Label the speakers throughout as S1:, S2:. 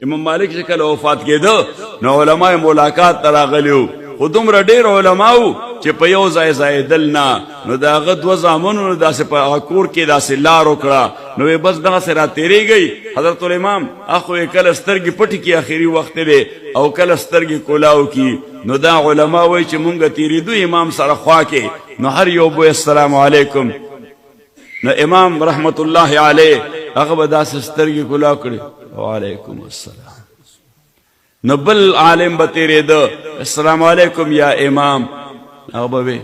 S1: امام مالک چې کله وفات کېده نو علماء ملاقات ته راغلي خو دومره ډېر علما وو چې په یو ځای ځایېدل نه. نو د هغه دوه زامنو نو داسې په هغه کور کې داسې لار وکړه نو بس دغسې را تېرېږئ. حضرت الامام اخو یې کله سترګې پټې کړي اخري وخت دی او کله سترګې کولاو کړي. نو دا علما وایي چې مونږ تېرېدو امام سره خوا کې نو هر یو بوی السلام علیکم. نو امام رحمت الله علیه هغه به داسې سترګې کولاو کړي وعلیکم السلام. نو بل عالم به تېرېده السلام علیکم یا امام هغه به وی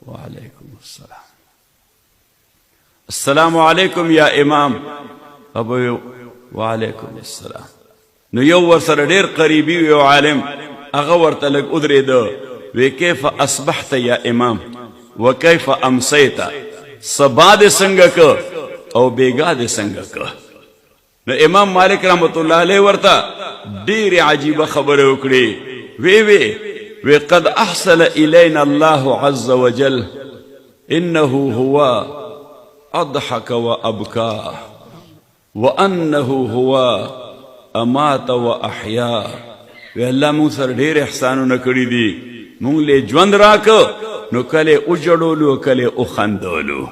S1: وعلیکم السلام. السلام علیکم یا امام هغه به وی وعلیکم السلام. نو یو ورسره ډېر قریبي یو عالم هغه ورته لږ ودرېده وی کیف اصبحت یا امام وکیف امسیت، سبا دې څنګه که او بیګا دې څنګه که. نو امام مالک رحمت الله علیه ورته ډېرې عجیبه خبرې وکړې. وی قد احسن الینا الله عز وجل انه هو اضحك وابكى وانه هو امات واحیا. وی الله مونږ سره ډېر احسانونه کړي دي، مونږ له ژوند راکه نو کله وجړولو کله وخندولو.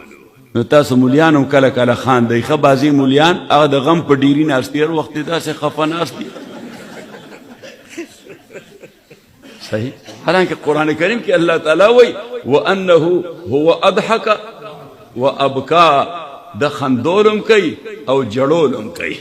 S1: نو تاسو مولیان هم کله کله خاندئ. ښه بعضې مولیان هغه د غم په ډیري ناست هر وخت داسې خفه ناست دي. صحیح. حالانکه قرآن کریم کې الله تعالی وایي وانه هو اضحک وابکا، د خندولم کوي او جړولم کوي.